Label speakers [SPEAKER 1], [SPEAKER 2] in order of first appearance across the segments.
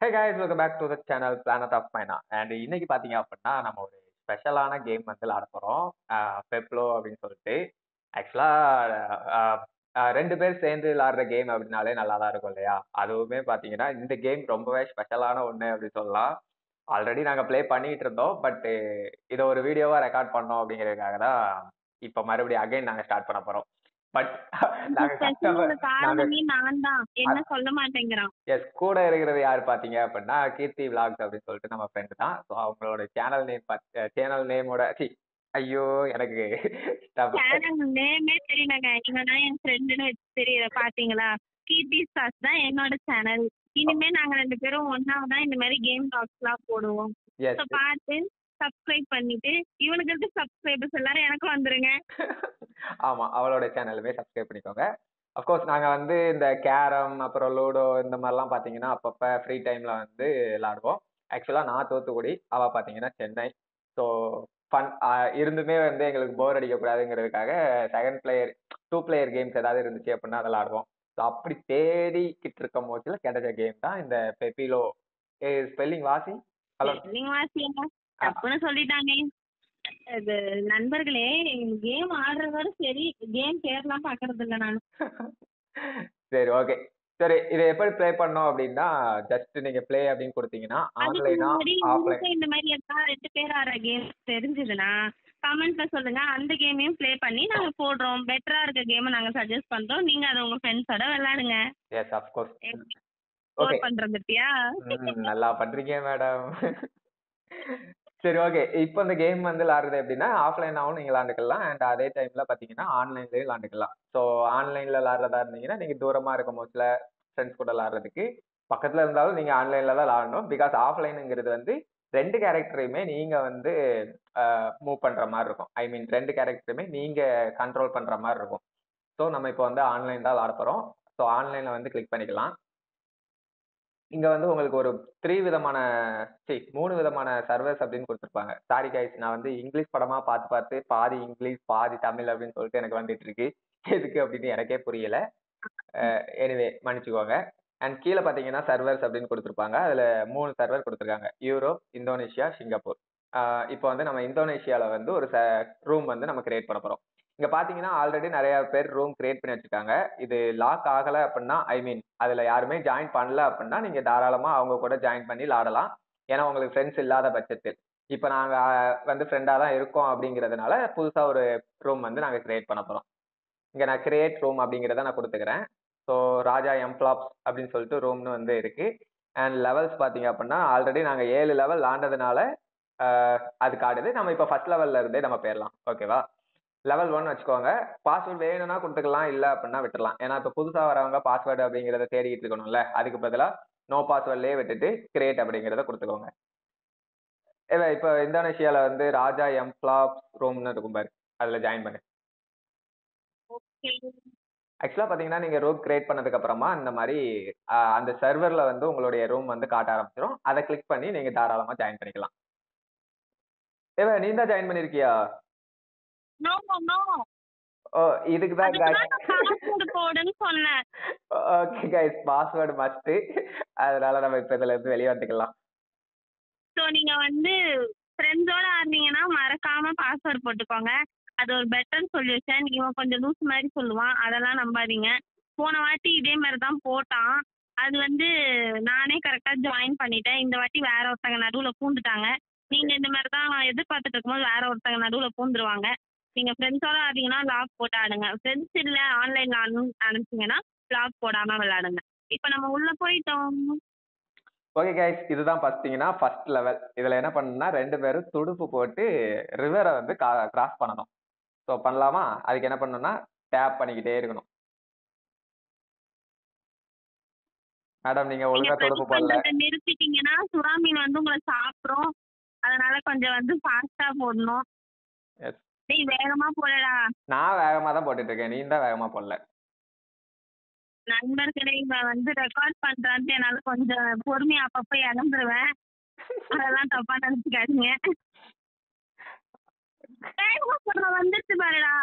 [SPEAKER 1] Hey guys, welcome back to the channel Planet of Mina. And இன்னைக்கு பாத்தீங்க அப்படின்னா நம்ம ஒரு ஸ்பெஷலான கேம் வந்து விளையாட போறோம். பெப்ளோ அப்படின்னு சொல்லிட்டு ஆக்சுவலா ரெண்டு பேர் சேர்ந்து விளையாடுற கேம் அப்படின்னாலே நல்லா தான் இருக்கும் இல்லையா? அதுவுமே பாத்தீங்கன்னா இந்த கேம் ரொம்பவே ஸ்பெஷலான ஒண்ணு அப்படின்னு சொல்லலாம். ஆல்ரெடி நாங்க ப்ளே பண்ணிட்டு இருந்தோம். பட் இதை ஒரு வீடியோவா ரெக்கார்ட் பண்ணோம் அப்படிங்கிறதுக்காக தான் இப்ப மறுபடியும் அகைன் நாங்க ஸ்டார்ட் பண்ண போறோம். பட் நாங்க கஷ்டப்ப நாங்க
[SPEAKER 2] நான் தான் என்ன சொல்ல மாட்டேங்கிறான்.
[SPEAKER 1] எஸ், கூட இருக்கிறது யாரு பாத்தீங்க அப்படின்னா கீர்த்தி விலாக்ஸ் அப்படின்னு சொல்லிட்டு நம்ம ஃப்ரெண்டு தான். ஸோ அவங்களோட சேனல் நேமோட ஐயோ எனக்கு
[SPEAKER 2] சேனல் நேமே தெரியலங்க. இவனா என் ஃப்ரெண்டுன்னு வச்சு தெரியல பாத்தீங்களா? கீர்த்தி ஸ்டார்ஸ் தான் என்னோட சேனல். இனிமே நாங்க ரெண்டு பேரும் ஒன்னா தான் இந்த மாதிரி கேம் டாக்ஸ் எல்லாம் போடுவோம்.
[SPEAKER 1] எஸ்
[SPEAKER 2] பார்த்து சப்ஸ்கிரைப் பண்ணிட்டு இவனுக்கு சப்ஸ்கிரைபர்ஸ் எல்லாரும் எனக்கு வந்துருங்க.
[SPEAKER 1] ஆமா, அவளோட சேனலுமே சப்ஸ்கிரைப் பண்ணிக்கோங்க. அப்கோர்ஸ் நாங்க வந்து இந்த கேரம் அப்புறம் லூடோ இந்த மாதிரிலாம் பாத்தீங்கன்னா அப்பப்ப ஃப்ரீ டைம்ல வந்து விளையாடுவோம். ஆக்சுவலா நான் தூத்துக்குடி, அவ பாத்தீங்கன்னா சென்னை. ஸோ ஃபன் இருந்துமே வந்து எங்களுக்கு போர் அடிக்க கூடாதுங்கிறதுக்காக செகண்ட் பிளேயர் 2 பிளேயர் கேம்ஸ் ஏதாவது இருந்துச்சு அப்படின்னா அதை விளையாடுவோம். ஸோ அப்படி தேடிக்கிட்டு இருக்கும் போதுல கிடைச்ச கேம் தான் இந்த பெப்பிலோ. ஸ்பெல்லிங் வாசி. ஹலோ.
[SPEAKER 2] தப்புன்னு சொல்லிட்டாங்க. அது நண்பர்களே, கேம் ஆடுறதோட சரி, கேம் பேர்லாம் பாக்குறது இல்ல நான்.
[SPEAKER 1] சரி, ஓகே. சரி, இதை எப்படி ப்ளே பண்ணோம் அப்படின்னா ஜஸ்ட் நீங்க ப்ளே அப்படின்னு கொடுத்தீங்கன்னா ஆன்லைனா ஆஃப்லைன்.
[SPEAKER 2] இந்த மாதிரி எல்லாம் 2 பேர் ஆடுற கேம் தெரிஞ்சதுன்னா கமெண்ட்ல சொல்லுங்க. அந்த கேமையும் ப்ளே பண்ணி நாங்க போடுறோம். பெட்டரா இருக்க கேம் நாங்க சஜஸ்ட் பண்றோம். நீங்க அதை உங்க ஃப்ரெண்ட்ஸோட விளையாடுங்க.
[SPEAKER 1] S, of course.
[SPEAKER 2] ஓகே பண்றது பத்தியா?
[SPEAKER 1] நல்லா பண்றீங்க மேடம். சரி, ஓகே. இப்போ இந்த கேம் வந்து விளையாடுறது எப்படின்னா ஆஃப்லைனாவும் நீங்க விளையாண்டுக்கலாம் அண்ட் அதே டைம்ல பாத்தீங்கன்னா ஆன்லைன்லயும் விளையாண்டுக்கலாம். ஸோ ஆன்லைன்ல விளையாடுறதா இருந்தீங்கன்னா நீங்க தூரமா இருக்கும் போதுல ஃப்ரெண்ட்ஸ் கூட விளையாடுறதுக்கு பக்கத்துல இருந்தாலும் நீங்க ஆன்லைன்ல தான் விளையாடணும். பிகாஸ் ஆஃப்லைனுங்கிறது வந்து ரெண்டு கேரக்டரையுமே நீங்க வந்து மூவ் பண்ற மாதிரி இருக்கும். ஐ மீன் ரெண்டு கேரக்டருமே நீங்க கண்ட்ரோல் பண்ற மாதிரி இருக்கும். ஸோ நம்ம இப்போ வந்து ஆன்லைன் தான் விளையாட போறோம். ஸோ ஆன்லைன்ல வந்து கிளிக் பண்ணிக்கலாம். இங்க வந்து உங்களுக்கு ஒரு 3 விதமான சர்வர்ஸ் அப்படின்னு கொடுத்துருப்பாங்க. சாரி கைஸ், நான் வந்து இங்கிலீஷ் படமா பார்த்து பார்த்து பாதி இங்கிலீஷ் பாதி தமிழ் அப்படின்னு சொல்லிட்டு எனக்கு வந்துட்டு இருக்கு. எதுக்கு அப்படின்னு எனக்கே புரியல. எனிவே மன்னிச்சுக்கோங்க. அண்ட் கீழே பார்த்தீங்கன்னா சர்வர்ஸ் அப்படின்னு கொடுத்துருப்பாங்க. அதுல 3 சர்வர் கொடுத்துருக்காங்க: யூரோப், இந்தோனேஷியா, சிங்கப்பூர். இப்போ வந்து நம்ம இந்தோனேஷியால வந்து ஒரு ரூம் வந்து நம்ம கிரியேட் பண்ண போறோம். இங்க பாத்தீங்கன்னா ஆல்ரெடி நிறைய பேர் ரூம் கிரியேட் பண்ணி வச்சிருக்காங்க. இது லாக் ஆகல அப்படின்னா, ஐ மீன் அதுல யாருமே ஜாயின் பண்ணல அப்படின்னா நீங்க தாராளமா அவங்க கூட ஜாயின் பண்ணி விளாடலாம். ஏன்னா உங்களுக்கு ஃப்ரெண்ட்ஸ் இல்லாத பட்சத்தில். இப்ப நாங்க வந்து ஃப்ரெண்டா தான் இருக்கோம் அப்படிங்கிறதுனால புதுசா ஒரு ரூம் வந்து நாங்க கிரியேட் பண்ண போறோம். இங்க நான் கிரியேட் ரூம் அப்படிங்கிறத நான் கொடுத்துக்கிறேன். ஸோ ராஜா எம்ப்ளாப்ஸ் அப்படின்னு சொல்லிட்டு ரூம்னு வந்து இருக்கு. அண்ட் லெவல்ஸ் பாத்தீங்க அப்படின்னா ஆல்ரெடி நாங்க 7 லெவல் ஆண்டதுனால அது காட்டுது. நம்ம இப்ப ஃபர்ஸ்ட் லெவல்ல இருந்தே நம்ம போயிடலாம். ஓகேவா? லெவல் 1 வச்சுக்கோங்க. பாஸ்வேர்டு வேணும்னா கொடுத்துக்கலாம், இல்ல அப்படின்னா விட்டுறலாம். ஏன்னா இப்ப புதுசா வரவங்க பாஸ்வேர்டு அப்படிங்கறத தேடிட்டு இருக்கணும்ல, அதுக்கு பதிலா நோ பாஸ்வேர்ட்லயே விட்டுட்டு கிரியேட் அப்படிங்கறத கொடுத்துக்கோங்க. இப்ப இந்தோனேஷியால வந்து ராஜா எம்ப்ளாப்ஸ் ரூம்னு இருக்கும் பாரு, அதுல ஜாயின் பண்ணு. ஆக்சுவலா பாத்தீங்கன்னா நீங்க ரூம் கிரியேட் பண்ணதுக்கு அப்புறமா இந்த மாதிரி அந்த சர்வர்ல வந்து உங்களுடைய ரூம் வந்து காட்ட ஆரம்பிச்சிடும். அதை கிளிக் பண்ணி நீங்க தாராளமா ஜாயின் பண்ணிக்கலாம். நீ தான் ஜாயின் பண்ணிருக்கியா? ஓ, இதுக்கு தான்
[SPEAKER 2] பாஸ்வேர்ட் போடுன்னு சொன்னேன்.
[SPEAKER 1] Okay guys, password must. அதனால நம்ம இப்ப இதுல இருந்து வெளிய வந்துக்கலாம்.
[SPEAKER 2] சோ நீங்க வந்து ஃப்ரெண்ட்ஸோட ஆடுனீங்கன்னா மறக்காம பாஸ்வேர்ட் போட்டுக்கோங்க. அது ஒரு பெட்டர் சொல்யூஷன். இவன் கொஞ்சம் லூஸ் மாதிரி சொல்லுவான், அதெல்லாம் நம்பாதீங்க. போன வாட்டி இதே மாதிரி தான் போட்டான். அது வந்து நானே கரெக்டா ஜாயின் பண்ணிட்டேன். இந்த வாட்டி வேற ஒருத்தங்க நடுவுல பூந்துட்டாங்க. நீங்க இந்த மாதிரி தான் எதிர்பார்த்துட்டு இருக்கும்போது வேற ஒருத்தங்க நடுவுல பூந்துருவாங்க. நீங்க ஃப்ரெண்ட்ஸோட ஆடுறீங்கன்னா லாக் போட்டு ஆடுங்க. ஃப்ரெண்ட்ஸ் இல்ல ஆன்லைன்ல அனுப்பிச்சிங்கன்னா லாக் போடாம விளையாடுங்க. இப்ப நம்ம உள்ள போயிட்டோம்.
[SPEAKER 1] ஓகே गाइस, இதுதான் பாத்தீங்கன்னா ஃபர்ஸ்ட் லெவல். இதுல என்ன பண்ணணும்னா ரெண்டு பேரும் துடுப்பு போட்டு ரிவரை வந்து கிராஸ் பண்ணணும். ஸோ பண்ணலாமா? அதுக்கு என்ன பண்ணணும்னா டேப் பண்ணிக்கிட்டே இருக்கணும். மேடம் நீங்க ஒழுங்கா துடுப்பு போடல.
[SPEAKER 2] நிறுத்திட்டீங்கன்னா சுறா மீன் வந்து உங்களை சாப்பிடும். அதனால கொஞ்சம் வந்து ஃபாஸ்டா போடணும். டேய் வேகமா போடடா.
[SPEAKER 1] நான் வேகமா தான் போட்டுட்டு இருக்கேன், நீ தான் வேகமா போடல.
[SPEAKER 2] நண்பர்களே, இவன் வந்து ரெக்கார்ட் பண்றான்ட்டு என்னால கொஞ்சம் பொறுமையா அப்பப்ப இழந்துருவேன். அதெல்லாம் தப்பா நினைச்சுக்காதீங்க. வேகமா போடுற வந்துருச்சு பாருடா.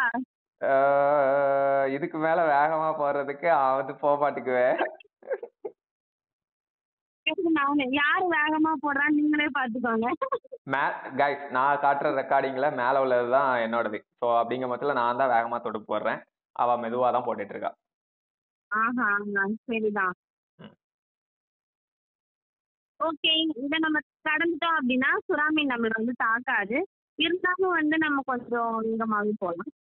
[SPEAKER 1] இதுக்கு மேல வேகமா போறதுக்கு வந்து போக மாட்டேங்குவேன்.
[SPEAKER 2] நானு யாரு வேகமா போடுறான்னு நீங்களே பாத்துக்கோங்க.
[SPEAKER 1] கைஸ், நான் காட்டுற ரெக்கார்டிங்ல மேல உள்ளதுதான் என்னோடது. ஸோ அப்படிங்கிற மொத்தத்துல நான் தான் வேகமா தொடுப்பு போடுறேன். அவ மெதுவா தான் போட்டுட்டு இருக்கா.
[SPEAKER 2] ஆஹா, சரிதான்.
[SPEAKER 1] ம்.
[SPEAKER 2] ஓகே, இத நம்ம கடந்துட்டோம் அப்படின்னா சுறாமீன் நம்மள வந்து தாக்காது. இருந்தாலும் வந்து நம்ம கொஞ்சம் வேகமாவே போலாம்.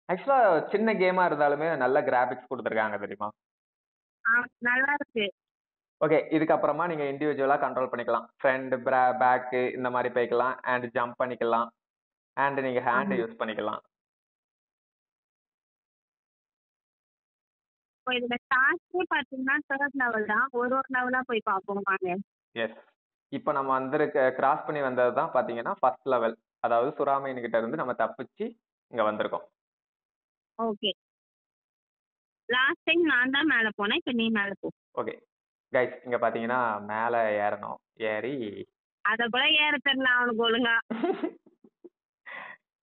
[SPEAKER 1] ஆக்சுவலா சின்ன கேமா இருந்தாலுமே நல்ல கிராபிக்ஸ் கொடுத்துருக்காங்க தெரியுமா?
[SPEAKER 2] நல்லா இருக்கு.
[SPEAKER 1] ஓகே, இதுக்கப்புறமா நீங்க இண்டிவிஜுவலா கண்ட்ரோல் பண்ணிக்கலாம். ஃப்ரண்ட், பேக் இந்த மாதிரி போய்க்கலாம். அண்ட் ஜம்ப் பண்ணிக்கலாம். அண்ட் நீங்க ஹேண்ட்
[SPEAKER 2] ஆமா.
[SPEAKER 1] யூஸ் பண்ணிக்கலாம்.
[SPEAKER 2] இப்போ இதுல டாஸ்கே பாத்தீங்கன்னா 3rd லெவல் தான். ஒரு லெவலா போய் பார்ப்போம் வாங்க.
[SPEAKER 1] எஸ். இப்போ நம்ம வந்திருக்க கிராஸ் பண்ணி வந்தது தான் பாத்தீங்கன்னா ஃபர்ஸ்ட் லெவல். அதாவது சுறாமீன் கிட்ட இருந்து நம்ம தப்பிச்சு இங்க வந்திருக்கோம்.
[SPEAKER 2] ஓகே. லாஸ்ட் டைம் நான் தான் மேல போனேன். இப்ப நீ மேல போ.
[SPEAKER 1] ஓகே கைஸ், இங்க பாத்தீங்கன்னா மேல ஏறணும். ஏறி
[SPEAKER 2] அத கூட ஏற தெரியல அவனுக்கு ஒழுங்கா.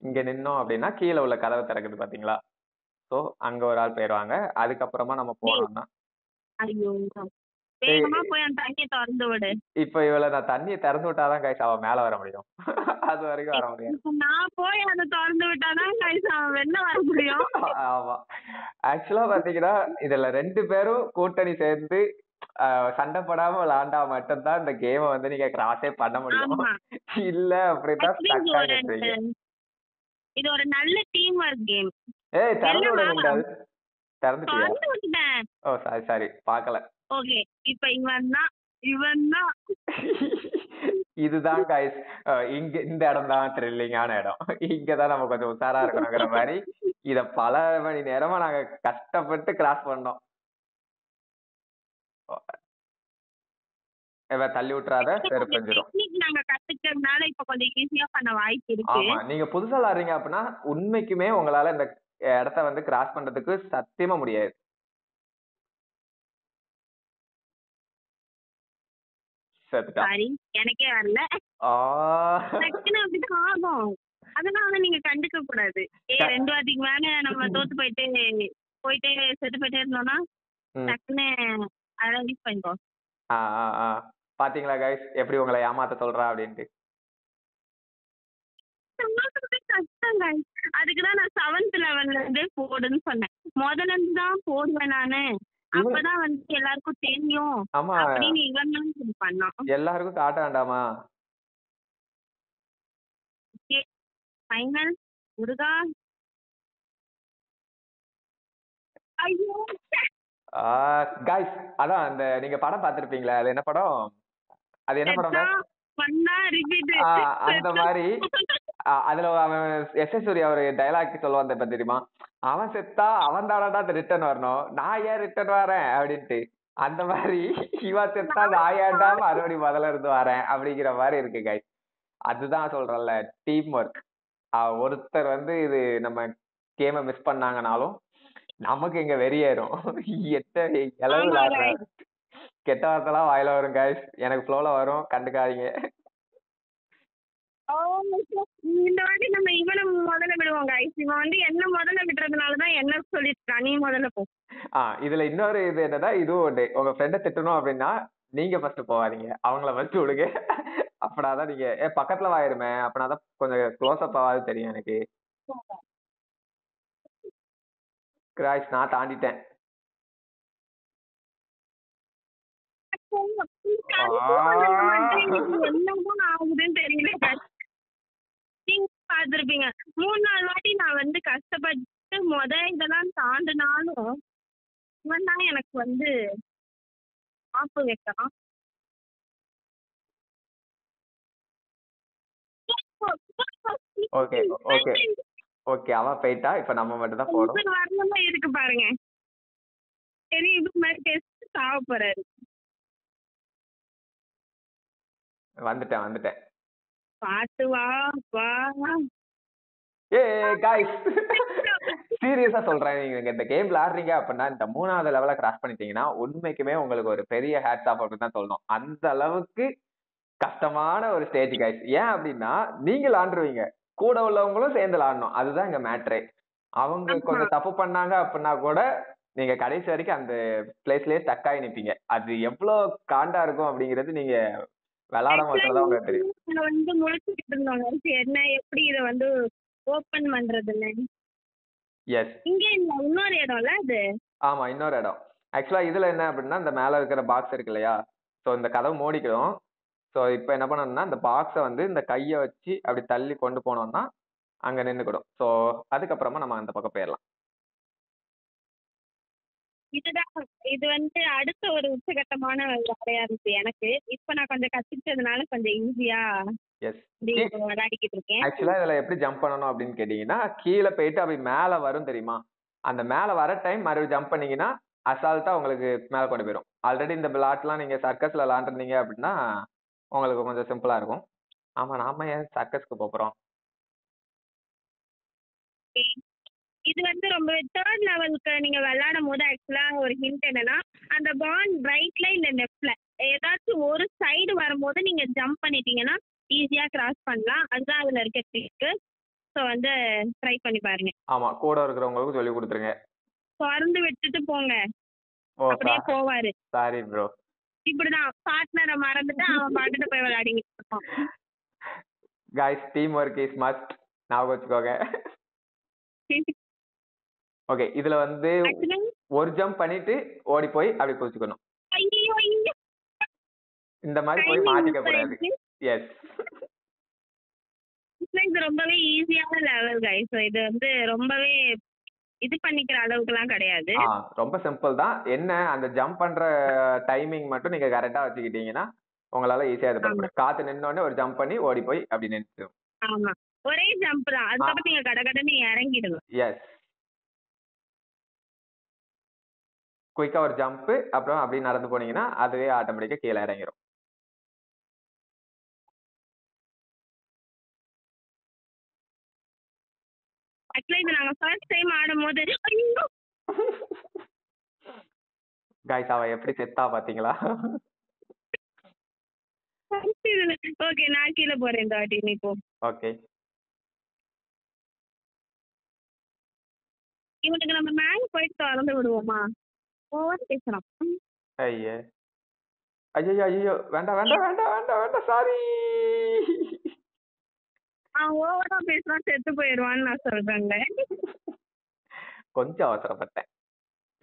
[SPEAKER 1] இங்க நின்னோம் அப்படின்னா கீழே உள்ள கதவை திறக்குது பாத்தீங்களா? ஸோ அங்க ஒரு ஆள் போயிடுவாங்க. அதுக்கப்புறமா நம்ம போனோம்னா
[SPEAKER 2] ஐயோ, வேகமா போய் அந்த தண்ணியை திறந்து விடு.
[SPEAKER 1] இப்ப இவள நான் தண்ணியை திறந்து விட்டாதான் கைஸ் அவ மேல வர முடியும். அது வரைக்கும் வர முடியாது.
[SPEAKER 2] இப்ப நான் போய் அதை திறந்து விட்டாதான் கைஸ் அவன் வெளில வர முடியும்.
[SPEAKER 1] ஆமா. ஆக்சுவலா பாத்தீங்கன்னா இதுல 2 பேரும் கூட்டணி சேர்ந்து சண்டை போடாம விளையாண்டா மட்டும்தான் இந்த கேமை வந்து நீங்க கிராஸே பண்ண முடியும்.
[SPEAKER 2] ஆமா.
[SPEAKER 1] இல்ல அப்படிதான்
[SPEAKER 2] Actually,
[SPEAKER 1] stuck ஆகிடுறீங்க.
[SPEAKER 2] இது ஒரு நல்ல டீம் ஒர்க் கேம்.
[SPEAKER 1] ஏய், திறந்து விட முடியாது. திறந்துட்டியா?
[SPEAKER 2] திறந்து விட்டுட்டேன்.
[SPEAKER 1] ஓ சாரி சாரி, பார்க்கல.
[SPEAKER 2] ஓகே, இப்ப இவன் தான்
[SPEAKER 1] இதுதான் கைஸ், இங்க இந்த இடம் தான் த்ரில்லிங்கான இடம். இங்கதான் நம்ம கொஞ்சம் உஷாரா இருக்கணுங்கிற மாதிரி இத பல மணி நேரமா நாங்க கஷ்டப்பட்டு கிராஸ் பண்ணோம். தள்ளி விட்டுறாத, செருப்பஞ்சிரும்.
[SPEAKER 2] நாங்க கத்துக்கிறதுனால இப்ப கொஞ்சம் ஈஸியா பண்ண வாய்ப்பு இருக்கு.
[SPEAKER 1] ஆமா, நீங்க புதுசா விளாடுறீங்க அப்படின்னா உண்மைக்குமே உங்களால இந்த இடத்த வந்து கிராஸ் பண்றதுக்கு சத்தியமா முடியாது.
[SPEAKER 2] சாரி, எனக்கே வரல. டக்குன்னு அப்படிதான் ஆகும். அதனால நீங்க கண்டுக்க கூடாது. 2 வாட்டிக்கு மேல நம்ம தோத்து போயிட்டே செத்து போயிட்டே இருந்தோம்னா டக்குன்னு அதெல்லாம் யூஸ் பண்ணிக்கோ.
[SPEAKER 1] பாத்தீங்களா கைஸ், எப்படி உங்களை ஏமாத்த சொல்றா அப்படின்ட்டு.
[SPEAKER 2] கஷ்டம் guys. அதுக்குதான் நான் 7th லெவல்ல இருந்தே போடுன்னு சொன்னேன். முதல்ல இருந்து தான் போடுவேன் நானு. அப்பதான் வந்து எல்லாருக்கும் தெரியும் அப்படின்னு இவன் தான் பண்ணான்.
[SPEAKER 1] எல்லாருக்கும் காட்ட வேண்டாமா?
[SPEAKER 2] ஃபைனல் முருகா. ஐயோ
[SPEAKER 1] கைஸ், அதான் அந்த நீங்க படம் பார்த்திருப்பீங்களா? அது என்ன படம்? அது என்ன படம்? அந்த மாதிரி அதுல அவன் எஸ் சூர்யா ஒரு டைலாக் சொல்லுவான் தெரியுமா? அவன் செத்தா அவன் தானடா ரிட்டர்ன் வரணும், நான் ஏன் ரிட்டர்ன் வரேன் அப்படின்ட்டு. அந்த மாதிரி இவன் செத்தா நான் ஏன்டா மறுபடியும் முதல்ல இருந்து வரேன் அப்படிங்கிற மாதிரி இருக்கு கைஸ். அதுதான் சொல்றேன்ல, டீம் ஒர்க். ஒருத்தர் வந்து இது நம்ம கேமை மிஸ் பண்ணாங்கனாலும் நமக்கு இங்க வெறியேறும். கெட்ட வார்த்தைலாம் வாயில வரும் கைஸ், எனக்கு ஃப்ளோல வரும், கண்டுக்காதீங்க.
[SPEAKER 2] இந்த வாட்டி நம்ம இவனை முதல்ல விடுவோம் கைஸ். இவன் வந்து என்ன முதல்ல விடுறதுனாலதான் என்ன சொல்லிருக்கான், நீ முதல்ல போ.
[SPEAKER 1] இதுல இன்னொரு இது என்னன்னா, இதுவும் உண்டு. உங்க ஃப்ரெண்ட திட்டணும் அப்படின்னா நீங்க ஃபர்ஸ்ட் போவாதீங்க, அவங்கள ஃபர்ஸ்ட் விடுங்க. அப்படினாதான் நீங்க பக்கத்துல வாயிருமே, அப்படின்னாதான் கொஞ்சம் க்ளோஸ் அப் ஆகாது தெரியும் எனக்கு. கிராய்ஸ், நான் தாண்டிட்டேன்.
[SPEAKER 2] என்னதான் ஆகுதுன்னு தெரியல. நீங்க பாத்துருப்பீங்க 3-4 வாட்டி நான் வந்து கஷ்டப்பட்டு இதெல்லாம் தாண்டினாலும் இவன் தான் எனக்கு வந்து ஆப்பு வைக்கிறான்.
[SPEAKER 1] ஓகே ஓகே ஓகே, அவன் போயிட்டா, இப்ப நம்ம மட்டும் தான் போறோம்.
[SPEAKER 2] வரணுமா இருக்கு பாருங்க. சரி, இது மாதிரி பேசி சாவ போறாரு.
[SPEAKER 1] வந்துட்டேன்.
[SPEAKER 2] பாத்து வா வா.
[SPEAKER 1] காய்ஸ், சீரியஸா சொல்றேன், நீங்க இந்த கேம் விளையாடுறீங்க அப்படின்னா இந்த 3வது லெவல கிராஸ் பண்ணிட்டீங்கன்னா உண்மைக்குமே உங்களுக்கு ஒரு பெரிய ஹேட்ஸ் ஆஃப் அப்படின்னு தான் சொல்லணும். அந்த அளவுக்கு கஷ்டமான ஒரு ஸ்டேஜ் கைஸ். ஏன் அப்படின்னா நீங்க விளாண்டுருவீங்க, கூட உள்ளவங்களும் சேர்ந்து விளாடணும். அதுதான் இங்க மேட்ரே. அவங்க
[SPEAKER 2] ஆமா.
[SPEAKER 1] கொஞ்சம் தப்பு பண்ணாங்க அப்படின்னா கூட நீங்க கடைசி வரைக்கும் அந்த பிளேஸ்லயே ஸ்டக் ஆகி நிப்பீங்க. அது எவ்வளவு காண்டா இருக்கும் அப்படிங்கிறது நீங்க விளையாட
[SPEAKER 2] ஆக்சுவலா
[SPEAKER 1] மாத்திரம் தான் உங்களுக்கு தெரியும்.
[SPEAKER 2] நாங்க வந்து முழிச்சுக்கிட்டு இருந்தோங்க. சரி, என்ன எப்படி இதை வந்து ஓபன் பண்றதுன்னு.
[SPEAKER 1] எஸ்.
[SPEAKER 2] இங்க இல்ல, இன்னொரு இடம்ல அது.
[SPEAKER 1] ஆமா, இன்னொரு இடம். ஆக்சுவலா இதுல என்ன அப்படின்னா இந்த மேல இருக்கிற பாக்ஸ் இருக்கு இல்லையா, சோ இந்த கதவு மூடிக்கிறோம். சோ இப்ப என்ன பண்ணணும்னா இந்த பாக்ஸ வந்து இந்த கைய வச்சு அப்படி தள்ளி கொண்டு போனோம்னா அங்க நின்னுக்கிடும். சோ அதுக்கப்புறமா நம்ம அந்த பக்கம் போயிடலாம்.
[SPEAKER 2] இதுதான், இது வந்து அடுத்த ஒரு உச்சகட்டமான வேலையா இருந்துச்சு எனக்கு. இப்ப நான் கொஞ்சம் கத்துக்கிட்டதுனால கொஞ்சம் ஈஸியா
[SPEAKER 1] எஸ்.
[SPEAKER 2] விளையாடிக்கிட்டு இருக்கேன்.
[SPEAKER 1] ஆக்சுவலா இதுல எப்படி ஜம்ப் பண்ணணும் அப்படின்னு கேட்டீங்கன்னா, கீழே போயிட்டு அப்படி மேல வரும் தெரியுமா, அந்த மேல வர டைம் மறுபடியும் ஜம்ப் பண்ணீங்கன்னா அசால்ட்டா உங்களுக்கு மேல கொண்டு போயிடும். ஆல்ரெடி இந்த விளையாட்டுலாம் நீங்க சர்க்கஸ்ல விளையாண்டுருந்தீங்க அப்படின்னா உங்களுக்கு கொஞ்சம் சிம்பிளா இருக்கும். ஆமா, நாம ஏன் சர்க்கஸ்க்கு போறோம்.
[SPEAKER 2] இது வந்து ரொம்ப தேர்ட் லெவலுக்கு நீங்க விளையாடும் போது ஆக்சுவலா ஒரு ஹிண்ட் என்னன்னா, அந்த பால் ரைட்ல இல்ல லெஃப்ட்ல ஏதாச்சும் ஒரு சைடு வரும்போது நீங்க ஜம்ப் பண்ணிட்டீங்கன்னா ஈஸியா கிராஸ் பண்ணலாம். அதுதான் அதுல இருக்க ட்ரிக்கு. ஸோ வந்து ட்ரை பண்ணி பாருங்க.
[SPEAKER 1] ஆமா, கூட இருக்கிறவங்களுக்கு சொல்லி கொடுத்துருங்க.
[SPEAKER 2] திறந்து விட்டுட்டு போங்க,
[SPEAKER 1] ஓ
[SPEAKER 2] அப்படியே போவாரு.
[SPEAKER 1] Sorry bro.
[SPEAKER 2] இப்படிதான் பார்ட்னரை மறந்துட்டு அவன் பாட்டுட்டு போய் விளையாடிக்கிட்டு இருப்பான்.
[SPEAKER 1] Guys, team work is must, ஞாபகம் வச்சுக்கோங்க. ஓகே, இதுல வந்து
[SPEAKER 2] Actually,
[SPEAKER 1] ஒரு ஜம்ப் பண்ணிட்டு ஓடி போய் அப்படி குதிச்சுக்கணும்.
[SPEAKER 2] ஐயோ ஐயோ,
[SPEAKER 1] இந்த மாதிரி போய்
[SPEAKER 2] timing
[SPEAKER 1] மாட்டிக்க
[SPEAKER 2] miss
[SPEAKER 1] கூடாது.
[SPEAKER 2] ஆயிடுச்சு.
[SPEAKER 1] எஸ்.
[SPEAKER 2] இது ரொம்பவே ஈஸியான லெவல் கைஸ். இது வந்து ரொம்பவே இது பண்ணிக்கிற அளவுக்குலாம் கிடையாது.
[SPEAKER 1] ரொம்ப சிம்பிள் தான். என்ன அந்த ஜம்ப் பண்ற டைமிங் மட்டும் நீங்க கரெக்டா வச்சுக்கிட்டீங்கன்னா உங்களால ஈஸியா இது பண்ண
[SPEAKER 2] ஆமா
[SPEAKER 1] முடியும். காத்து நின்ன உடனே ஒரு ஜம்ப் பண்ணி ஓடி போய் அப்படி நின்று.
[SPEAKER 2] ஆமா, ஒரே ஜம்ப் தான். அதுக்கப்புறம் நீங்க கடகடன்னு இறங்கிடுங்க.
[SPEAKER 1] எஸ். குயிக்கா ஒரு ஜம்ப், அப்புறம் அப்படியே நடந்து போனீங்கன்னா அதுவே ஆட்டோமேட்டிக்கா கீழே இறங்கிரும்.
[SPEAKER 2] ஆக்சுவலா இது நாங்க ஃபர்ஸ்ட் டைம் ஆடும்போது ஐயோ
[SPEAKER 1] கைஸ், அவ எப்படி செத்தா பாத்தீங்களா?
[SPEAKER 2] ஓகே, நான் கீழே போறேன் இந்த வாட்டி. நீ போ.
[SPEAKER 1] ஓகே.
[SPEAKER 2] இவனுக்கு நம்ம மேல போயிட்டு திறந்து விடுவோமா? ஓவர் பேசுறான்.
[SPEAKER 1] ஐயே, ஐயோ ஐயோ, வேண்டாம் வேண்டாம் வேண்டாம் வேண்டாம் வேண்டாம், சாரி.
[SPEAKER 2] அவன் ஓவரா பேசுறான், செத்து போயிடுவான்னு நான் சொல்றேன்ல.
[SPEAKER 1] கொஞ்சம் அவசரப்பட்டேன்.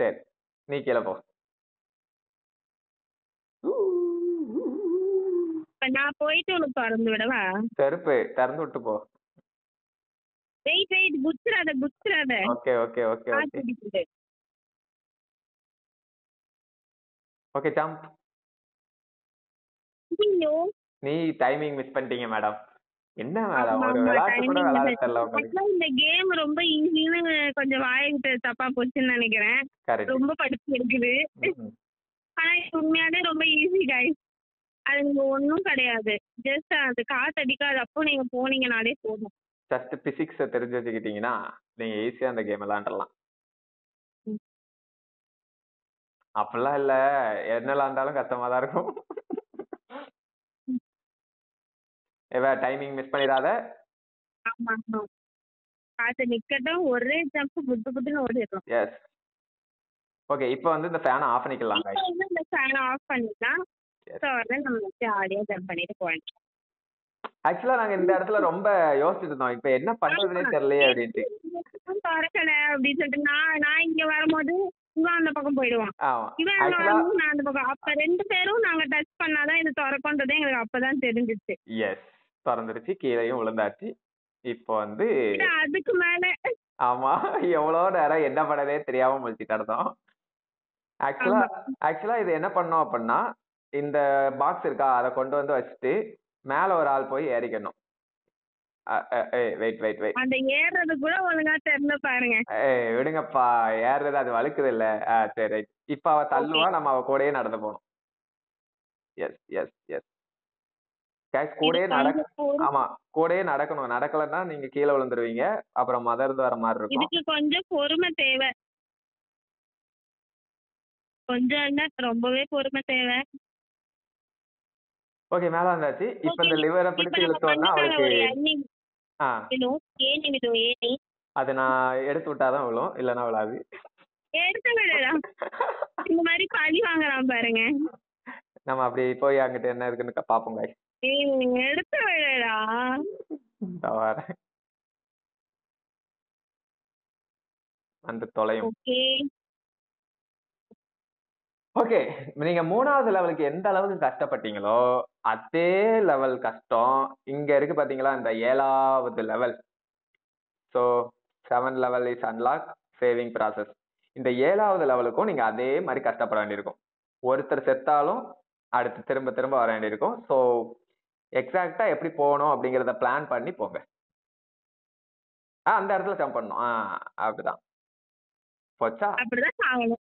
[SPEAKER 1] சரி, நீ கீழே போ.
[SPEAKER 2] இப்ப நான் போயிட்டு உனக்கு திறந்து விடவா?
[SPEAKER 1] செருப்பு திறந்து விட்டு போ.
[SPEAKER 2] வெயிட் வெயிட், குச்சிராத குச்சிராத.
[SPEAKER 1] ஓகே ஓகே ஓகே ஓகே
[SPEAKER 2] ஆட்டிட்டு
[SPEAKER 1] ஓகே, ஜம்ப்.
[SPEAKER 2] ஐயோ.
[SPEAKER 1] நீ டைமிங் மிஸ் பண்ணிட்டீங்க மேடம். என்ன மேடம்,
[SPEAKER 2] ஆமா
[SPEAKER 1] ஒரு
[SPEAKER 2] ஆமா,
[SPEAKER 1] விளையாட்டு கூட
[SPEAKER 2] timing
[SPEAKER 1] விளையாட
[SPEAKER 2] miss.
[SPEAKER 1] தெரியல உங்களுக்கு.
[SPEAKER 2] Actually இந்த கேம் ரொம்ப ஈஸின்னு கொஞ்சம் வாய்விட்டு தப்பா போச்சுன்னு நினைக்கிறேன்.
[SPEAKER 1] கரெக்ட்.
[SPEAKER 2] ரொம்ப படிச்சு இருக்குது. ஆனா இது உண்மையாவே ரொம்ப ஈஸி கைஸ். அது நீங்க ஒண்ணும் கிடையாது. ஜஸ்ட் அது காத்து அடிக்காது அப்போ நீங்க போனீங்கனாலே போதும்.
[SPEAKER 1] ஜஸ்ட் பிசிக்ஸ் தெரிஞ்சு வச்சுக்கிட்டீங்கன்னா நீங்க ஈஸியா அந்த கேம் விளையாண்டலாம்.
[SPEAKER 2] ம்.
[SPEAKER 1] அப்படிலாம் இல்ல, என்ன விளையாண்டாலும் கஷ்டமா தான் இருக்கும். டைமிங் மிஸ் பண்ணிடாத.
[SPEAKER 2] ஆமா ஆமா, காத்து நிக்கட்டும், ஒரே ஜம்ப் புட்டு புட்டுன்னு ஓடிடும்.
[SPEAKER 1] எஸ். ஓகே, இப்போ வந்து இந்த ஃபேனை ஆஃப் பண்ணிக்கலாம்
[SPEAKER 2] இப்போ
[SPEAKER 1] guys.
[SPEAKER 2] வந்து இந்த ஃபேனை ஆஃப் பண்ணிடலாம்.
[SPEAKER 1] Yes.
[SPEAKER 2] ஸோ வந்து நம்ம வச்சு ஆடியோ ஜம்ப் பண்ணிட்டு போயிடலாம்.
[SPEAKER 1] ஆக்சுவலா நாங்க இந்த இடத்துல ரொம்ப யோசிச்சுட்டு இருந்தோம், இப்போ என்ன பண்றதுனே தெரியலையே அப்படின்ட்டு.
[SPEAKER 2] திறக்கல அப்படின்னு சொல்லிட்டு நான் இங்க வரும்போது இவன் அந்த பக்கம் போயிடுவான்.
[SPEAKER 1] ஆமா,
[SPEAKER 2] இவன் அங்க
[SPEAKER 1] ஆக்சுவலா
[SPEAKER 2] வரும்போது நான் அந்த பக்கம். அப்ப ரெண்டு பேரும் நாங்க டச் பண்ணாதான் இது திறக்கன்றதே எங்களுக்கு அப்பதான் தெரிஞ்சிச்சு.
[SPEAKER 1] எஸ், திறந்துருச்சு, கீழேயும் விழுந்தாச்சு. இப்போ வந்து
[SPEAKER 2] இது அதுக்கு மேல
[SPEAKER 1] ஆமா, எவ்வளவு நேரம் என்ன பண்ணதே தெரியாம முழிச்சு கிடந்தோம். ஆக்சுவலா
[SPEAKER 2] ஆமா.
[SPEAKER 1] ஆக்சுவலா இது என்ன பண்ணோம் அப்படின்னா, இந்த பாக்ஸ் இருக்கா அதை கொண்டு வந்து வச்சுட்டு மேல ஒரு ஆள் போய் ஏறிக்கணும். வெயிட் வெயிட் வெயிட்,
[SPEAKER 2] அந்த ஏறுறது கூட ஒழுங்கா தெரியல பாருங்க.
[SPEAKER 1] விடுங்கப்பா, ஏறுறது அது வழுக்குது இல்ல. சரி ரைட். இப்ப அவ தள்ளுவா, நம்ம அவ கூடயே நடந்து போகணும். எஸ் எஸ் எஸ் கேஷ், கூடயே ஆமா, கூடயே நடக்கணும். நடக்கலன்னா நீங்க கீழே விழுந்துருவீங்க, அப்புறம் மதர்ந்து வர மாதிரி இருக்கும்.
[SPEAKER 2] இதுக்கு கொஞ்சம் பொறுமை தேவை. கொஞ்சம் இல்ல, ரொம்பவே பொறுமை தேவை.
[SPEAKER 1] ஓகே, மேல வந்தாச்சு. இப்ப
[SPEAKER 2] ஓகே
[SPEAKER 1] இந்த லிவர
[SPEAKER 2] இப்ப
[SPEAKER 1] பிடிச்சு
[SPEAKER 2] நம்ம
[SPEAKER 1] இழுத்தோம்னா
[SPEAKER 2] மண்டைக்கால
[SPEAKER 1] அவளுக்கு
[SPEAKER 2] ஒரு எண்ணி
[SPEAKER 1] ஆ
[SPEAKER 2] விழும், ஏணி விழும், ஏணி
[SPEAKER 1] அது நான் எடுத்து விட்டா தான் விழும். இல்லன்னா விழாது.
[SPEAKER 2] எடுத்து விடடா. இந்த மாதிரி பழி வாங்கலாம் பாருங்க.
[SPEAKER 1] நம்ம அப்படி போய் அங்கிட்டு என்ன இருக்குன்னு பாப்போம் guys.
[SPEAKER 2] எடுத்து விடடா.
[SPEAKER 1] இதோ வரேன். வந்து தொலையும்.
[SPEAKER 2] ஓகே
[SPEAKER 1] ஓகே, நீங்க 3வது லெவலுக்கு எந்த அளவுக்கு கஷ்டப்பட்டீங்களோ அதே லெவல் கஷ்டம் இங்க இருக்கு பாத்தீங்களா, இந்த 7வது level. So 7 level is unlock saving process. இந்த 7வது லெவலுக்கும் நீங்க அதே மாதிரி கஷ்டப்பட வேண்டியிருக்கும். ஒருத்தர் செத்தாலும் அடுத்து திரும்ப திரும்ப வர வேண்டியிருக்கும். ஸோ எக்ஸாக்டா எப்படி போகணும் அப்படிங்கிறத பிளான் பண்ணி போங்க. அந்த இடத்துல ஜம்ப் பண்ணணும். அப்படிதான் போச்சா.
[SPEAKER 2] அப்படிதான் சாகணும்.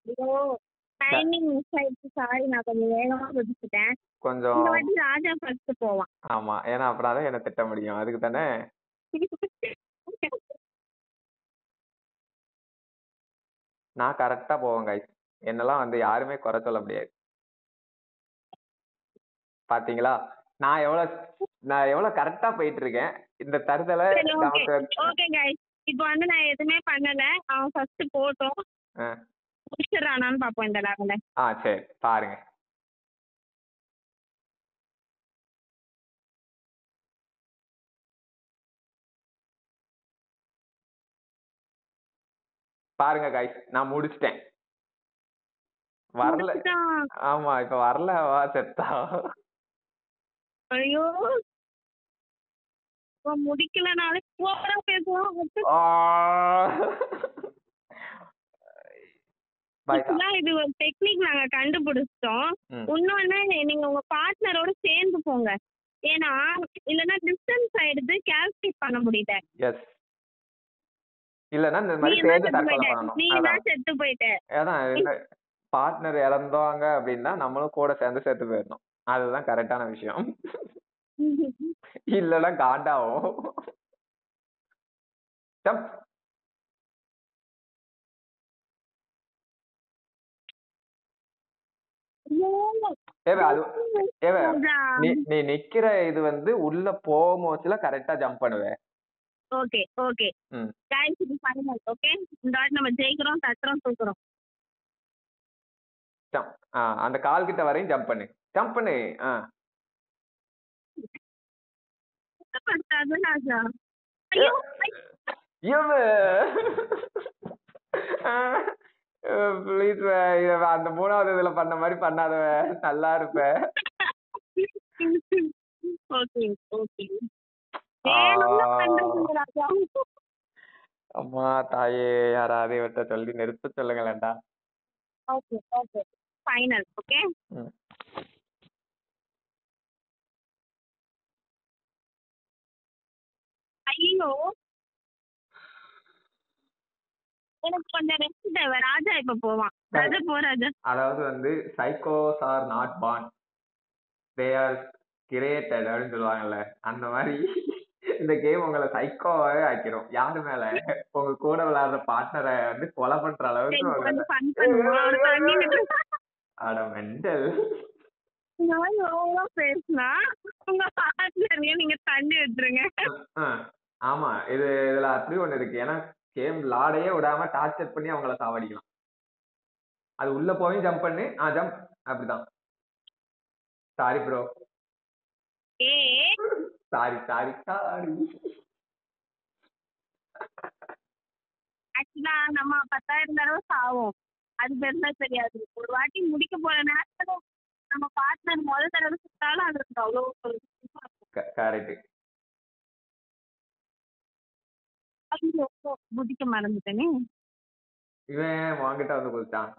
[SPEAKER 2] ஐயோ டைமிங் மிஸ் ஆயிடுச்சு, சாரி, நான் கொஞ்சம் வேகமா குதிச்சுட்டேன்.
[SPEAKER 1] கொஞ்சம்
[SPEAKER 2] இந்த வாட்டி ராஜா ஃபர்ஸ்ட் போவான்.
[SPEAKER 1] ஆமா, ஏன்னா அப்படிதான் என்ன திட்ட முடியும், அதுக்கு தானே. நான் கரெக்டா போவேன் guys. என்னெல்லாம் வந்து யாருமே குறை சொல்ல முடியாது. பாத்தீங்களா, நான் எவ்வளவு கரெக்டா போயிட்டு இருக்கேன். இந்த தருதலை
[SPEAKER 2] சரி ஓகே
[SPEAKER 1] நமக்கு
[SPEAKER 2] ஓகே கைஸ், இப்போ வந்து நான் எதுவுமே பண்ணல, அவன் ஃபர்ஸ்ட் போட்டோம்,
[SPEAKER 1] ஆ,
[SPEAKER 2] முடிச்சிடறானான்னு பாப்போம் இந்த லெவல.
[SPEAKER 1] சரி பாருங்க. பாருங்க guys, நான் முடிச்சிட்டேன். வரல.
[SPEAKER 2] முடிச்சுட்டான்.
[SPEAKER 1] ஆமா, இப்ப வரல, வா செத்தா.
[SPEAKER 2] ஐயோ அவன் முடிக்கலனாலே ஓவரா பேசுவான்.
[SPEAKER 1] ஆ. Bye.
[SPEAKER 2] Actually, இது ஒரு டெக்னிக் நாங்க கண்டுபிடிச்சிட்டோம். இன்னொன்னு, நீங்க உங்க பார்ட்னரோட சேர்ந்து போங்க. ஏன்னா இல்லன்னா டிஸ்டன்ஸ் ஆயிடுது, கால்குலேட் பண்ண முடியல.
[SPEAKER 1] எஸ், இல்லன்னா இந்த மாதிரி சேர்ந்து தற்கொலை பண்ணணும்.
[SPEAKER 2] நீ தான் செத்து போயிட்ட.
[SPEAKER 1] அதான் இந்த பார்ட்னர் இறந்தவங்க அப்படின்னா நம்மளும் கூட சேர்ந்து செத்து போயிடணும். அதுதான் கரெக்டான விஷயம். இல்லன்னா காண்டாவும். ஜம்ப். நீ நிக்கிற இது வந்து உள்ள போகும்போதுல கரெக்டா ஜம்ப் பண்ணுவேன்.
[SPEAKER 2] ஓகே ஓகே गाइस, இது ஃபைனல். ஓகே, இந்த வாட்டி நம்ம ஜெயிக்கிறோம், தட்டுறோம், தூக்குறோம்.
[SPEAKER 1] அந்த கால் கிட்ட வரையும் ஜம்ப் பண்ணு, ஜம்ப் பண்ணு.
[SPEAKER 2] பட்டாது ராஜா. ஐயோ
[SPEAKER 1] ப்ளீஸ், அந்த 3வது இதுல பண்ண மாதிரி பண்ணாதவ, நல்லா இருப்ப.
[SPEAKER 2] ஓகே ஓகே வேணும்னா பண்றது ராஜா.
[SPEAKER 1] அம்மா தாயே, யாராவது இவர்கிட்ட சொல்லி நிறுத்த சொல்லுங்களேன்டா.
[SPEAKER 2] Okay okay final. ஓகே ஐயோ எனக்கு கொஞ்சம் ரெஸ்ட் தேவை. ராஜா இப்ப போவான். ராஜா போ ராஜா.
[SPEAKER 1] அதாவது வந்து சைக்கோஸ் are not born, they are created அப்படின்னு சொல்லுவாங்கல்ல, அந்த மாதிரி இந்த கேம் உங்களை சைக்கோவாவே ஆக்கிரும். யாரு மேல? உங்க கூட விளையாடுற பார்ட்னரை வந்து கொலை பண்ற அளவுக்கு. அட மெண்டல்.
[SPEAKER 2] பேசினா உங்க பார்ட்னரையே நீங்க தண்ணி வச்சிருங்க.
[SPEAKER 1] ஆமா, இதுல அப்படி ஒண்ணு இருக்கு. ஏன்னா கேம் விளாடையே விடாம டார்ச்சர் பண்ணி அவங்கள சாவடிக்கலாம். அது உள்ள போய் ஜம்ப் பண்ணு, ஜம்ப், அப்படிதான். Sorry bro, sorry sorry sorry.
[SPEAKER 2] ஆக்சுவலா நம்ம 10,000 தடவை சாவோம், அது பெருசா தெரியாது. ஒரு வாட்டி முடிக்க போற நேரத்துல நம்ம பார்ட்னர் முதல் தடவை சுட்டாலும் அது அவ்வளவு
[SPEAKER 1] கரெக்ட்.
[SPEAKER 2] குதிக்க மறந்துட்டேனே.
[SPEAKER 1] இவன் வாங்கிட்ட வந்து குதிச்சான்.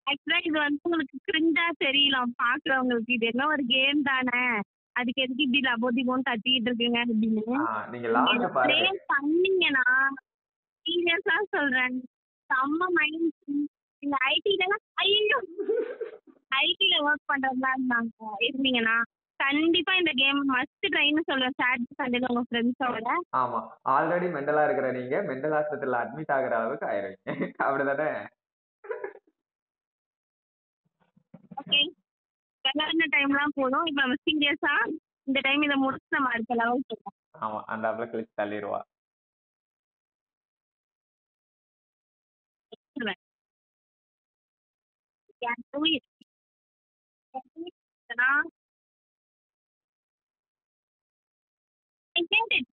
[SPEAKER 2] ஆக்சுவலா இது வந்து உங்களுக்கு கிரிஞ்சா தெரியலாம் பாக்குறவங்களுக்கு, இது என்ன ஒரு கேம் தானே, அதுக்கு எதுக்கு இப்படி லபோதிபம் கத்திட்டு இருக்குங்க அப்படின்னு பண்ணீங்கன்னா, சீரியஸா சொல்றேன், செம்ம மைண்ட். இந்த ஐடில ஐயோ ஐடில ஒர்க் பண்றதா இருந்தாங்க இருந்தீங்கன்னா கண்டிப்பா இந்த கேம் மஸ்ட் ட்ரைன்னு சொல்லுவேன். சாட்டர்டே சண்டேல உங்க ஃப்ரெண்ட்ஸோட.
[SPEAKER 1] ஆமா. ஆல்ரெடி மெண்டலா இருக்கிற நீங்க மெண்டல் ஹாஸ்பிட்டல்ல அட்மிட் ஆகுற அளவுக்கு ஆயிருவீங்க. அப்படிதானே?
[SPEAKER 2] ஓகே. விளையாடின டைம்லாம் போதும். இப்ப நம்ம சீரியஸா இந்த டைம் இத முடிச்சு நம்ம அடுத்த லெவல் போவோம்.
[SPEAKER 1] ஆமா. அந்த ஆப்ல கிழிச்சு தள்ளிருவா.
[SPEAKER 2] சொல்லுவேன். என் உயிர். என் உயிர் இருக்குன்னா, I get it.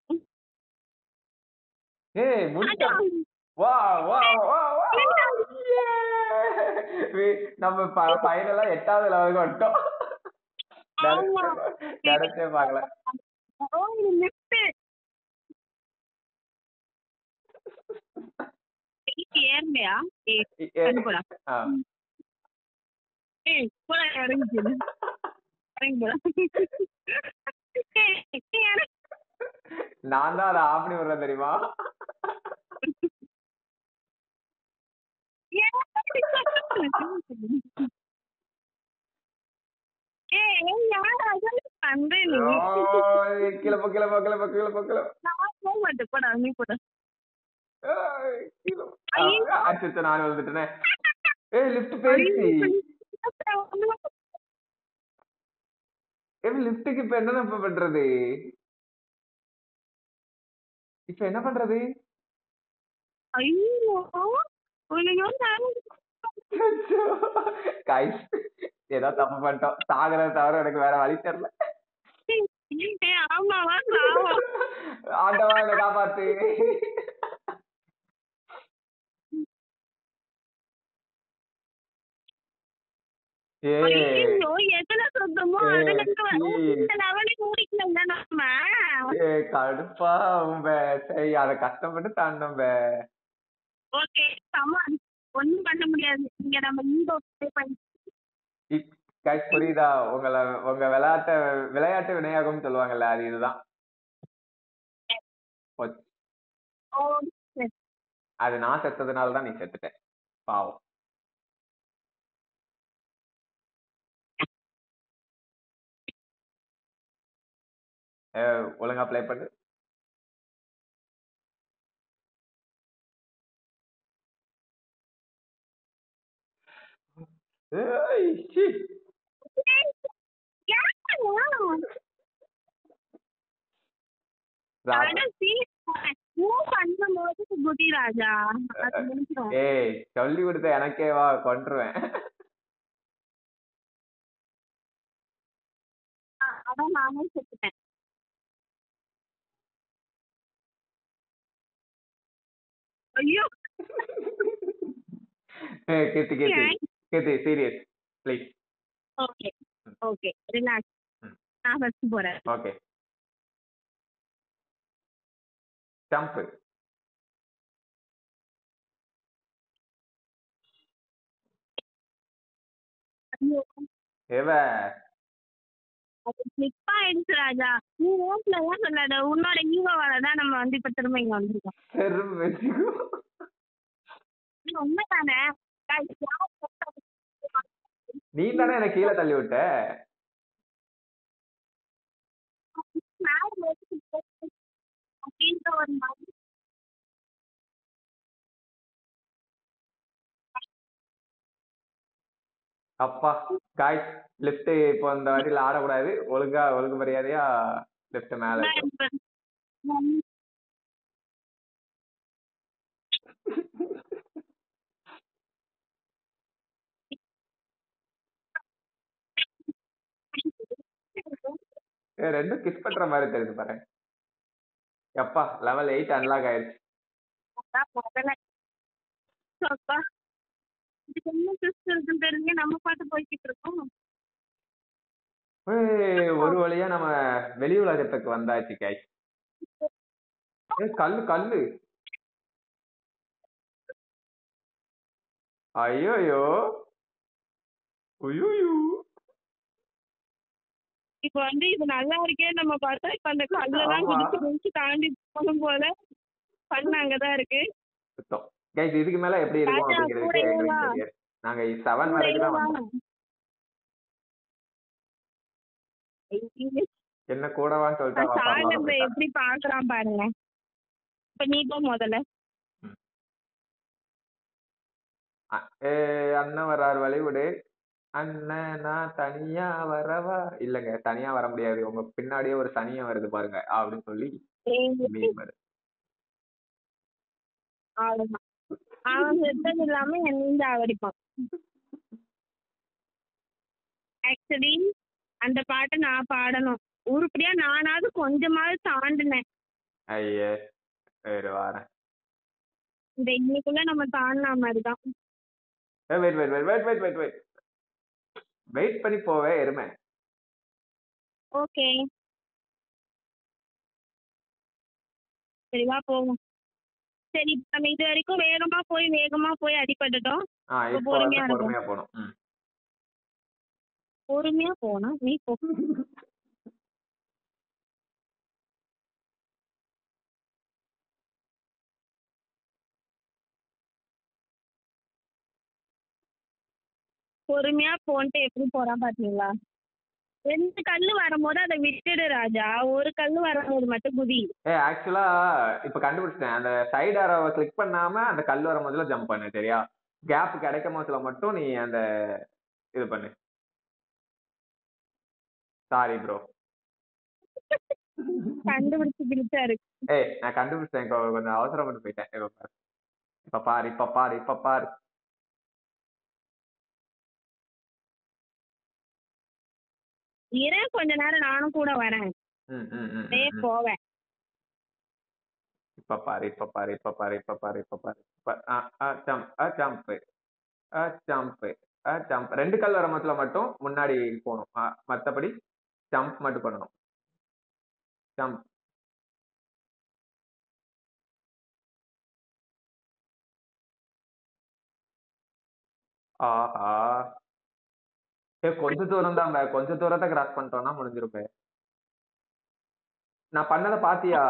[SPEAKER 1] ஏய் முடிச்சிட்டோம்.
[SPEAKER 2] அதான்.
[SPEAKER 1] வா வா வா வா நம்ம ஃபைனலா 8வது லெவலுக்கு வந்துட்டோம்.
[SPEAKER 2] ஆமா.
[SPEAKER 1] நினைச்சே பார்க்கல.
[SPEAKER 2] ஒரு லிஃப்ட் ஏறலையா? ஏய் போடா.
[SPEAKER 1] ஆ.
[SPEAKER 2] ஏய் போடா இறங்கி போடு. இறங்கி போடா.
[SPEAKER 1] நான் தான் அதை ஆஃப் பண்ணி விடுறேன் தெரியுமா? கீழே போ கீழே போ கீழே போ கீழே போ கீழே அச்சோ நானும் வந்துட்டேனே. ஏய் லிஃப்ட் போயிடுச்சு. லிஃப்ட்டுக்கு இப்ப என்ன இப்ப பண்றது? இப்ப என்ன பண்றது? கைஸ் ஏதோ தப்பு பண்ணிட்டோம். சாகிறத தவிர எனக்கு வேற வழி தெரியல. ஆண்டவா என்ன காப்பாத்து. கடுப்பா சரி அத கஷ்டப்பட்டு தாண்டோம்.
[SPEAKER 2] ஒண்ணும் பண்ண முடியாது. இங்க நம்ம
[SPEAKER 1] கைஸ் புரியுதா? உங்க விளையாட்டு வினையாகும் சொல்லுவாங்கல்ல, அது இதுதான். அது நான் செத்ததுனால தான் நீ செத்துட்ட. பாவம். ஒழுங்கா ப்ளே பண்ணு. ஏய் சொல்லி கொடுத்த எனக்கே வா கொன்றுவேன்.
[SPEAKER 2] அதான் நானே செத்துட்டேன். ஐயோ
[SPEAKER 1] Keerthi Keerthi Keerthi serious please.
[SPEAKER 2] Okay okay relax. நான் ஃபர்ஸ்ட் போறேன்.
[SPEAKER 1] Okay jump. ஏவ
[SPEAKER 2] அது ஸ்லிப் ஆயிடுச்சு ராஜா. நீ ஓட்டுல தான் சொல்லாத. உன்னோட ஈவோவால தான் நம்ம வந்து இப்ப திரும்ப இங்க வந்திருக்கோம். உண்மைதானே?
[SPEAKER 1] நீ தானே என்ன கீழே தள்ளி விட்ட. அப்பா காய்ஸ் லிப்ட் இப்போ இந்த வாட்டியில ஆடக்கூடாது. ஒழுங்கு மரியாதையா லிப்ட் மேல ரெண்டும் கிஸ் பண்ற மாதிரி தெரியுது பாரு. எப்பா லெவல் 8 அன்லாக் ஆயிடுச்சு.
[SPEAKER 2] நம்ம பாட்டு போய்கிட்டு இருக்கோம்.
[SPEAKER 1] ஒரு வழியா நம்ம வெளி உலகத்துக்கு வந்தாச்சு காய்ஸ். கல்லு கல்லு. ஐயோ
[SPEAKER 2] இப்ப வந்து இது நல்லா இருக்கே நம்ம பார்த்தா இப்ப அந்த கல்லெல்லாம் குதிச்சு தாண்டி போகும் போல பண்ண அங்கதான் இருக்கு.
[SPEAKER 1] கைஸ் இதுக்கு மேல எப்படி இருக்கும் அப்படிங்கிறதுக்கு எங்களுக்கு தெரியாது. நாங்க 7 வரைக்கும் தான் வந்தோம். என்ன கூடவான்னு சொல்லிட்டு அவன் பரவாயில்ல
[SPEAKER 2] சாகரத்தை
[SPEAKER 1] போயிட்டான்.
[SPEAKER 2] எப்படி பாக்குறான் பாருங்க. இப்ப நீ போ முதல்ல.
[SPEAKER 1] ம். ஏ அண்ணன் வர்றாரு வழிவிடு. அண்ணன் நான் தனியா வரவா? இல்லங்க தனியா வர முடியாது. உங்க பின்னாடியே ஒரு சனியம் வருது பாருங்க அப்படின்னு சொல்லி மீன் வருது.
[SPEAKER 2] அவ்வளவுதான். அவன் செத்தது இல்லாம என்னையும் சாவடிப்பான். ஆக்சுவலி அந்த பாட்டை நான் பாடணும். உருப்படியா நானாவது கொஞ்சமாவது தாண்டினேன்.
[SPEAKER 1] ஐயே சரி வாரேன்.
[SPEAKER 2] இந்த இன்னைக்குள்ள நம்ம தாண்டின மாதிரிதான்.
[SPEAKER 1] Wait wait wait wait wait wait wait wait பண்ணி போவே எருமை.
[SPEAKER 2] ஓகே சரி வா போவோம். சரி நம்ம இது வரைக்கும் வேகமா போய் அடிபட்டுட்டோம்.
[SPEAKER 1] இப்போ
[SPEAKER 2] பொறுமையா
[SPEAKER 1] வந்து
[SPEAKER 2] இருக்கும்.
[SPEAKER 1] பொறுமையா போகணும்.
[SPEAKER 2] பொறுமையா போனா நீ போ. பொறுமையா போன்ட்டு எப்படி போறான் பாத்தீங்களா? 2 கல்லு வரும்போது அதை விட்டுடு ராஜா. ஒரு கல்லு வரும்போது மட்டும் குதி.
[SPEAKER 1] ஆக்சுவலா இப்ப கண்டுபிடிச்சிட்டேன். அந்த சைடு அரவை கிளிக் பண்ணாம அந்த கல் வர முதல்ல ஜம்ப் பண்ணு சரியா? கேப் கிடைக்கும் போதுல மட்டும் நீ அந்த இது பண்ணு. Sorry bro.
[SPEAKER 2] கண்டுபிடிச்சு பிடிச்சாரு.
[SPEAKER 1] நான் கண்டுபிடிச்சேன். கொஞ்சம் அவசரப்பட்டு போயிட்டேன். இப்ப பாரு இப்ப பாரு இப்ப பாரு.
[SPEAKER 2] கொஞ்ச நேரம் நானும் கூட வரேன். போவேன்.
[SPEAKER 1] இப்ப பாரு இப்ப பாரு இப்ப பாரு இப்ப பாரு இப்ப பாரு. ஜம்ப் ஜம்ப் ஜம்ப் 2 கல் வர மொத்தல மட்டும் முன்னாடி போகணும். மத்தபடி ஜம்ப் மட்டும் பண்ணணும். ஜம்ப். ஆஹா கொஞ்ச தூரம் தான். கொஞ்ச தூரத்தை கிராஸ் பண்ணிட்டோம்னா முடிஞ்சிருப்பேன். நான் பண்ணதை பாத்தியா?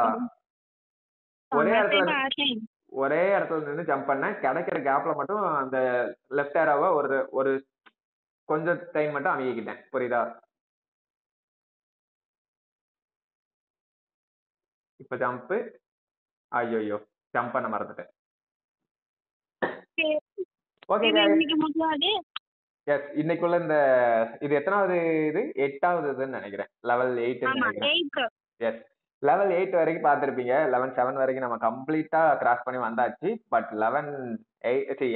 [SPEAKER 1] ஒரே இடத்துல நின்று ஜம்ப் பண்ணேன். கிடைக்கிற கேப்ல மட்டும் அந்த லெஃப்ட் ஏரோவை ஒரு ஒரு கொஞ்சம் டைம் மட்டும் அமைக்கிட்டேன். புரியுதா? இப்ப ஜம்ப். ஐயோ ஜம்ப் பண்ண மறந்துட்டேன். ஓகே எஸ் இன்னைக்குள்ள இந்த இது எத்தனாவது இது 8வது இதுன்னு நினைக்கிறேன். லெவல் 8 நினைக்கிறேன். எஸ் லெவல் 8 வரைக்கும் பார்த்திருப்பீங்க. 7 வரைக்கும் நம்ம கம்ப்ளீட்டா கிராஸ் பண்ணி வந்தாச்சு. பட் லெவல் 8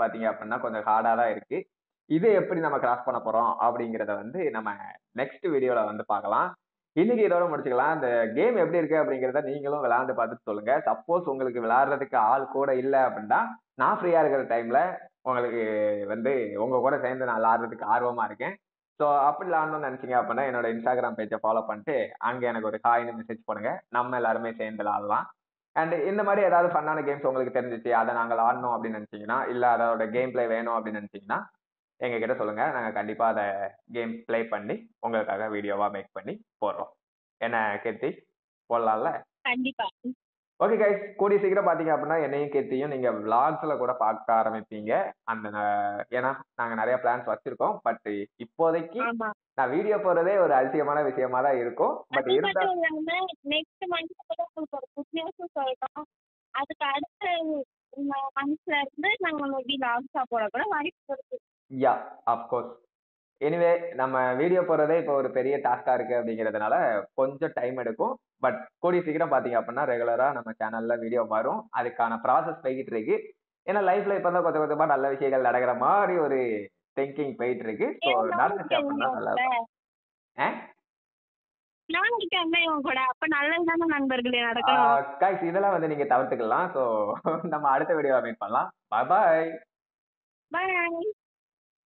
[SPEAKER 1] பாத்தீங்க அப்படின்னா கொஞ்சம் ஹார்டா தான் இருக்கு. இதை எப்படி நம்ம கிராஸ் பண்ண போறோம் அப்படிங்கறத வந்து நம்ம நெக்ஸ்ட் வீடியோல வந்து பார்க்கலாம். இன்னைக்கு இதோட முடிச்சுக்கலாம். இந்த கேம் எப்படி இருக்கு அப்படிங்கறத நீங்களும் விளையாண்டு பார்த்துட்டு சொல்லுங்க. சப்போஸ் உங்களுக்கு விளையாடுறதுக்கு ஆள் கூட இல்லை அப்படின்னா நான் ஃப்ரீயா இருக்கிற டைம்ல உங்களுக்கு வந்து உங்க கூட சேர்ந்து நான் விளையாடுறதுக்கு ஆர்வமா இருக்கேன். ஸோ அப்படி விளையாடணும்னு நினைச்சீங்க அப்படின்னா என்னோட இன்ஸ்டாகிராம் பேஜை ஃபாலோ பண்ணிட்டு அங்க எனக்கு ஒரு ஹாய்னு மெசேஜ் பண்ணுங்க. நம்ம எல்லாருமே சேர்ந்து விளையாடலாம். அண்ட் இந்த மாதிரி ஏதாவது ஃபன்னான கேம்ஸ் உங்களுக்கு தெரிஞ்சிச்சு அதை நாங்கள் ஆடணும் அப்படின்னு நினைச்சீங்கன்னா இல்ல அதோட கேம் பிளே வேணும் அப்படின்னு நினைச்சீங்கன்னா எங்க கிட்ட சொல்லுங்க. நாங்க கண்டிப்பா அதை கேம் பிளே பண்ணி உங்களுக்காக வீடியோவா மேக் பண்ணி போடுறோம். என்ன கீர்த்தி போடலாம்ல? கண்டிப்பா. ஓகே கைஸ் கூடிய சீக்கிரம் பாத்தீங்க அப்படின்னா என்னையும் கீர்த்தியும் நீங்க விளாக்ஸ்ல கூட பார்க்க ஆரம்பிப்பீங்க. அந்த ஏன்னா நாங்க நிறைய பிளான்ஸ் வச்சிருக்கோம். பட் இப்போதைக்கு நான் வீடியோ போறதே ஒரு அதிசயமான விஷயமா தான் இருக்கும். பட் நெக்ஸ்ட் மந்த் ஒரு குட் நியூஸ் சொல்றோம். அதுக்கு அடுத்த மந்த்ஸ்ல இருந்து நாங்க மேபி லாக்ஸா போட கூட வாய்ப்பு இருக்கு. யா அப்கோர்ஸ். எனிவே நம்ம வீடியோ போறதே இப்போ ஒரு பெரிய டாஸ்கா இருக்கு அப்படிங்கிறதுனால கொஞ்சம் டைம் எடுக்கும். பட் கூடிய சீக்கிரம் பாத்தீங்க அப்படின்னா ரெகுலரா நம்ம சேனல்ல வீடியோ வரும். அதுக்கான ப்ராசஸ் போய்கிட்டு இருக்கு. ஏன்னா லைஃப்ல இப்பதான் கொஞ்சம் கொஞ்சமா நல்ல விஷயங்கள் நடக்கிற மாதிரி ஒரு திங்கிங் போயிட்டு இருக்கு. ஸோ நடந்துச்சு அப்படின்னா நல்லா இருக்கும். இதெல்லாம் வந்து நீங்க தவிர்த்துக்கலாம். ஸோ நம்ம அடுத்த வீடியோவை மீட் பண்ணலாம். பாய் பாய்.